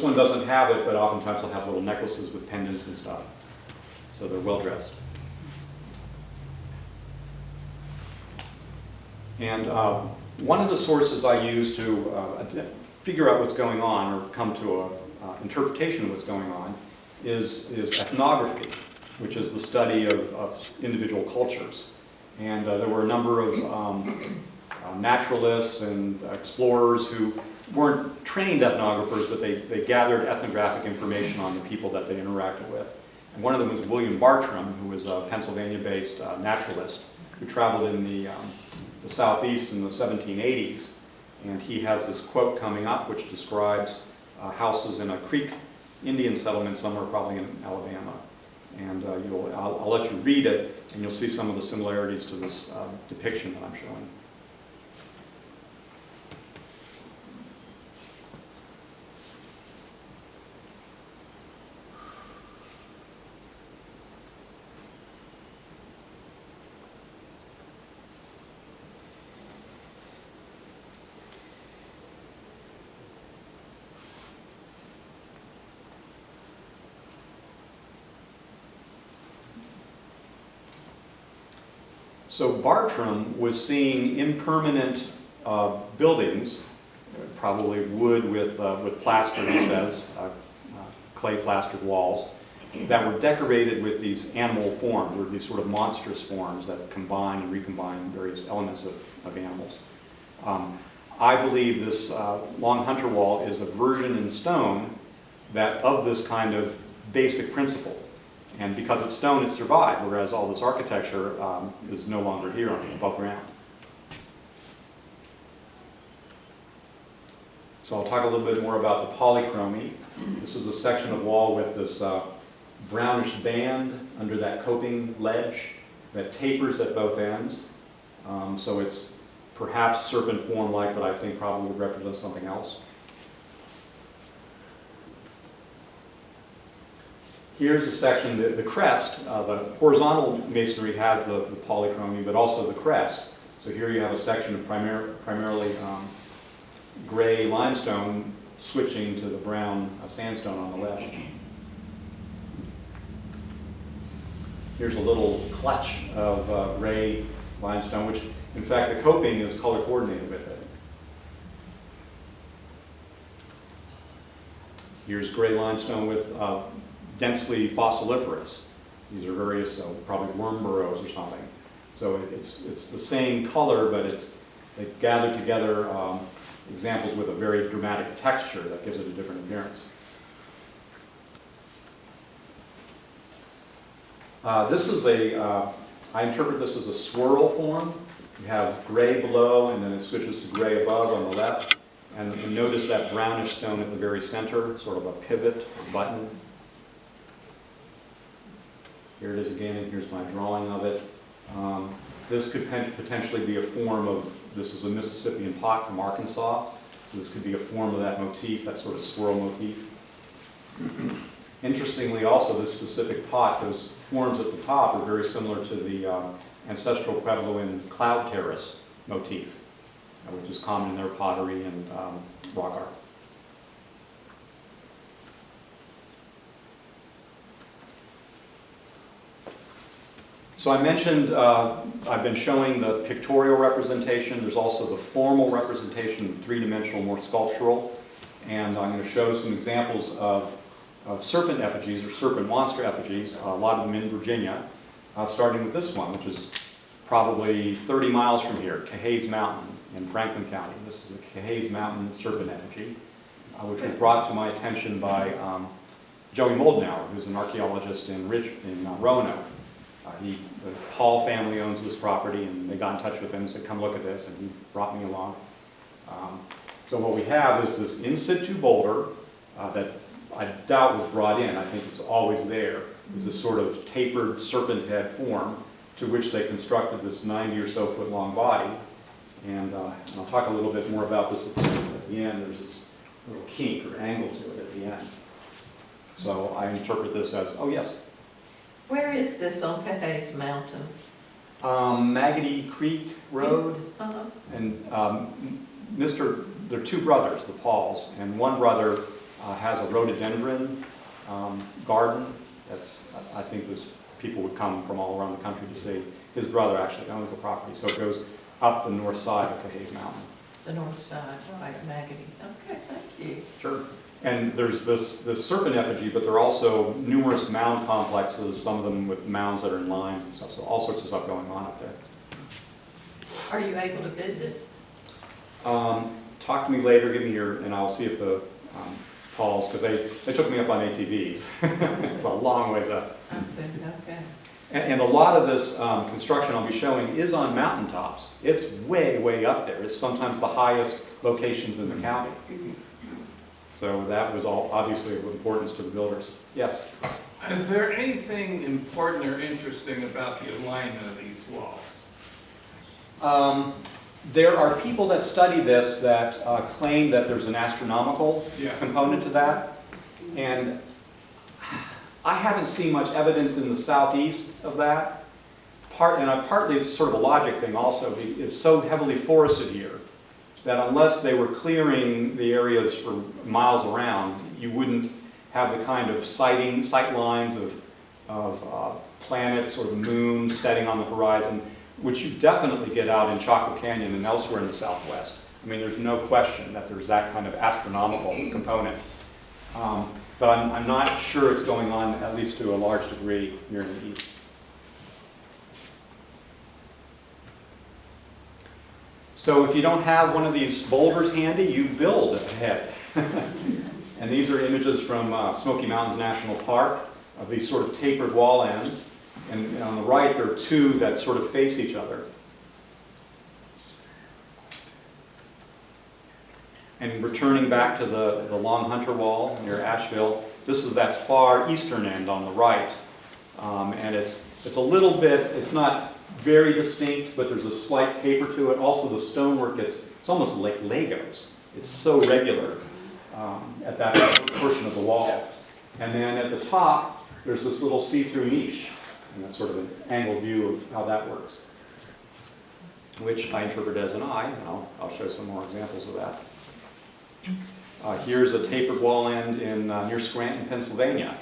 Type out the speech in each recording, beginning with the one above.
one doesn't have it, but oftentimes they'll have little necklaces with pendants and stuff. So they're well dressed. And one of the sources I use to figure out what's going on or come to an interpretation of what's going on is ethnography, which is the study of individual cultures. And there were a number of naturalists and explorers who weren't trained ethnographers, but they gathered ethnographic information on the people that they interacted with. And one of them was William Bartram, who was a Pennsylvania-based naturalist who traveled in the Southeast in the 1780s. And he has this quote coming up which describes houses in a Creek Indian settlement somewhere probably in Alabama. And I'll let you read it, and you'll see some of the similarities to this depiction that I'm showing. So Bartram was seeing impermanent buildings, probably wood with plaster, he says, clay plastered walls, that were decorated with these animal forms, or these sort of monstrous forms that combine and recombine various elements of animals. I believe this long hunter wall is a version in stone of this kind of basic principle. And because it's stone, it survived, whereas all this architecture is no longer here above ground. So I'll talk a little bit more about the polychromy. This is a section of wall with this brownish band under that coping ledge that tapers at both ends. So it's perhaps serpent form-like, but I think probably would represent something else. Here's a section, the crest, the horizontal masonry has the polychromy, but also the crest. So here you have a section of primarily gray limestone switching to the brown sandstone on the left. Here's a little clutch of gray limestone, which in fact the coping is color coordinated with it. Here's gray limestone with densely fossiliferous. These are various, probably worm burrows or something. So it's the same color, but they've gathered together examples with a very dramatic texture that gives it a different appearance. I interpret this as a swirl form. You have gray below, and then it switches to gray above on the left. And notice that brownish stone at the very center, sort of a pivot, a button. Here it is again, and here's my drawing of it. This could potentially be a form of, this is a Mississippian pot from Arkansas, so this could be a form of that motif, that sort of swirl motif. Interestingly also, this specific pot, those forms at the top are very similar to the ancestral Puebloan cloud terrace motif, which is common in their pottery and rock art. So I mentioned, I've been showing the pictorial representation. There's also the formal representation, three-dimensional, more sculptural. And I'm going to show some examples of serpent effigies, or serpent monster effigies, a lot of them in Virginia, starting with this one, which is probably 30 miles from here, Cahays Mountain in Franklin County. This is the Cahays Mountain serpent effigy, which was brought to my attention by Joey Moldenauer, who's an archaeologist in Roanoke. The Hall family owns this property, and they got in touch with him and said, come look at this, and he brought me along. So what we have is this in situ boulder that I doubt was brought in. I think it's always there. It's this sort of tapered serpent head form to which they constructed this 90 or so foot long body. And I'll talk a little bit more about this at the end. There's this little kink or angle to it at the end. So I interpret this as, oh yes. Where is this on Cahays Mountain? Magotty Creek Road. And there are two brothers, the Pauls, and one brother has a rhododendron garden. I think those people would come from all around the country to see. His brother actually owns the property, so it goes up the north side of Cahays Mountain. The north side, right, Maggie. Okay, thank you. Sure. And there's this serpent effigy, but there are also numerous mound complexes, some of them with mounds that are in lines and stuff, so all sorts of stuff going on up there. Are you able to visit? Talk to me later, give me your, and I'll see if the Paul's, because they took me up on ATVs. It's a long ways up. I see, okay. And a lot of this construction I'll be showing is on mountaintops. It's way, way up there. It's sometimes the highest locations in the county. So that was all obviously of importance to the builders. Yes? Is there anything important or interesting about the alignment of these walls? There are people that study this that claim that there's an astronomical component to that. And I haven't seen much evidence in the southeast of that. Partly it's sort of a logic thing also. It's so heavily forested here that unless they were clearing the areas for miles around, you wouldn't have the kind of sight lines of planets or the moon setting on the horizon, which you definitely get out in Chaco Canyon and elsewhere in the Southwest. I mean, there's no question that there's that kind of astronomical component. But I'm not sure it's going on, at least to a large degree, here in the east. So if you don't have one of these boulders handy, you build a head. And these are images from Smoky Mountains National Park of these sort of tapered wall ends. And on the right, there are two that sort of face each other. And returning back to the Long Hunter Wall near Asheville, this is that far eastern end on the right. And it's a little bit, it's not very distinct, but there's a slight taper to it. Also the stonework, it's almost like Legos. It's so regular at that portion of the wall. And then at the top, there's this little see-through niche. And that's sort of an angled view of how that works, which I interpret as an eye, and I'll show some more examples of that. Here's a tapered wall end near Scranton, Pennsylvania.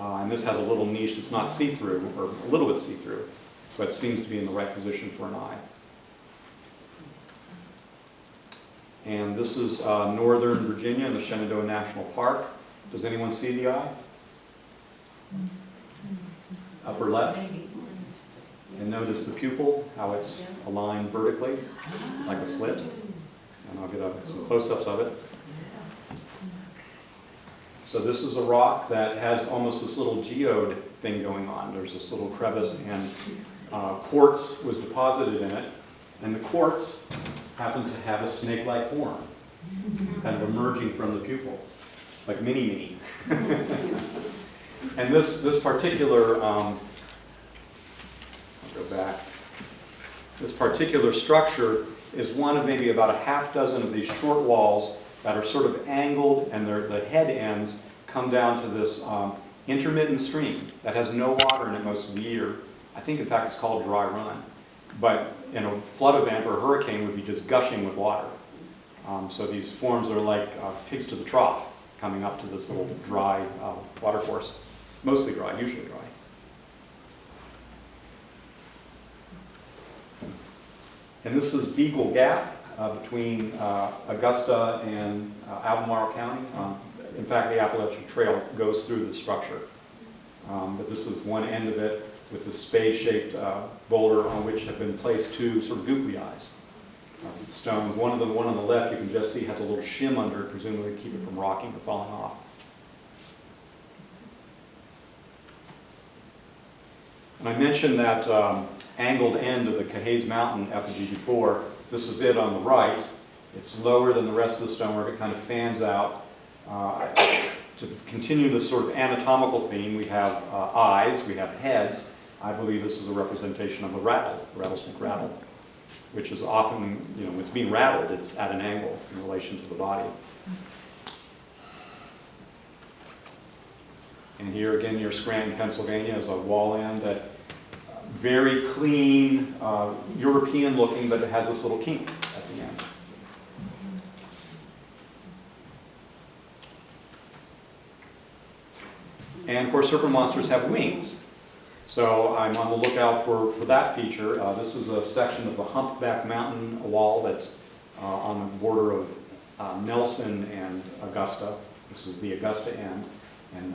And this has a little niche that's not see-through, or a little bit see-through, but seems to be in the right position for an eye. And this is northern Virginia in the Shenandoah National Park. Does anyone see the eye? Upper left. And notice the pupil, how it's aligned vertically, like a slit. And I'll get some close-ups of it. So this is a rock that has almost this little geode thing going on. There's this little crevice, and quartz was deposited in it. And the quartz happens to have a snake-like form, kind of emerging from the pupil. It's like mini-me. And this particular, I'll go back. This particular structure is one of maybe about a half dozen of these short walls that are sort of angled, and the head ends come down to this intermittent stream that has no water in it most of the year. I think, in fact, it's called dry run. But in a flood event or a hurricane would be just gushing with water. So these forms are like pigs to the trough, coming up to this little dry water course. Mostly dry, usually dry. And this is Beagle Gap between Augusta and Albemarle County. In fact, the Appalachian Trail goes through the structure. But this is one end of it with the spade-shaped boulder on which have been placed two sort of googly eyes. Stones. One on the left you can just see has a little shim under it, presumably to keep it from rocking or falling off. And I mentioned that angled end of the Cahays Mountain effigy before. This is it on the right. It's lower than the rest of the stonework. It kind of fans out. To continue this sort of anatomical theme, we have eyes, we have heads. I believe this is a representation of a rattle, a rattlesnake rattle, which is often, when it's being rattled, it's at an angle in relation to the body. And here again near Scranton, Pennsylvania is a wall end that very clean, European looking, but it has this little kink at the end. And of course, serpent monsters have wings. So I'm on the lookout for that feature. This is a section of the Humpback Mountain wall that's on the border of Nelson and Augusta. This is the Augusta end, and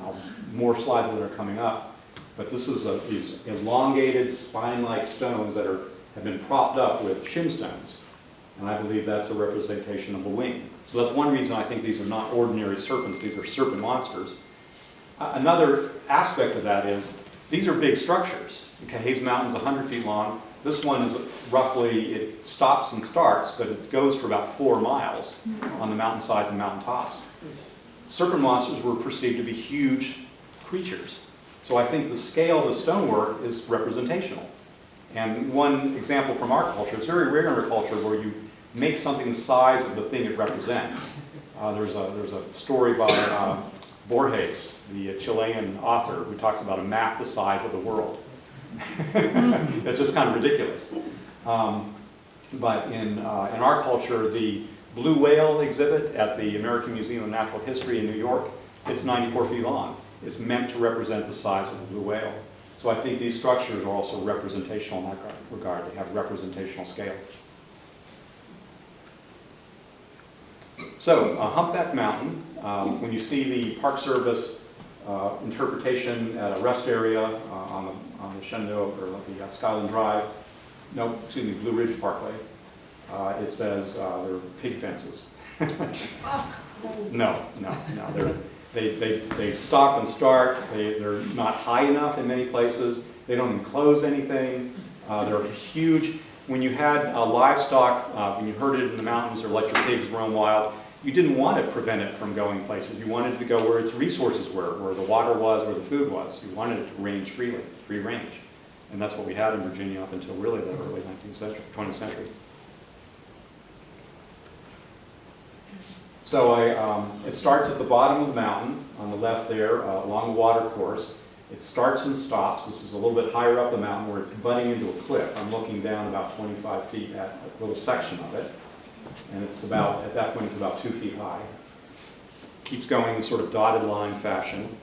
more slides that are coming up. But this is these elongated spine-like stones that have been propped up with shin stones. And I believe that's a representation of a wing. So that's one reason I think these are not ordinary serpents, these are serpent monsters. Another aspect of that is, these are big structures. Okay, Hayes Mountain's 100 feet long. This one is roughly, it stops and starts, but it goes for about 4 miles on the mountainsides and mountaintops. Serpent monsters were perceived to be huge creatures. So I think the scale of the stonework is representational. And one example from our culture, it's very rare in our culture where you make something the size of the thing it represents. There's a story by Borges, the Chilean author, who talks about a map the size of the world. That's just kind of ridiculous. But in our culture, the blue whale exhibit at the American Museum of Natural History in New York, it's 94 feet long. It's meant to represent the size of the blue whale. So I think these structures are also representational in that regard. They have representational scale. So, Humpback Mountain, when you see the Park Service interpretation at a rest area on the Shenandoah, or the Skyland Drive, no, excuse me, Blue Ridge Parkway, it says there are pig fences. No. They stop and start. They're not high enough in many places. They don't enclose anything. They're huge. When you had livestock, when you herded it in the mountains or let your pigs roam wild, you didn't want to prevent it from going places. You wanted it to go where its resources were, where the water was, where the food was. You wanted it to range freely, free range. And that's what we had in Virginia up until really the early 19th century, 20th century. So it starts at the bottom of the mountain, on the left there, along the water course. It starts and stops. This is a little bit higher up the mountain where it's butting into a cliff. I'm looking down about 25 feet at a little section of it. And it's about, at that point, it's about 2 feet high. Keeps going in sort of dotted line fashion.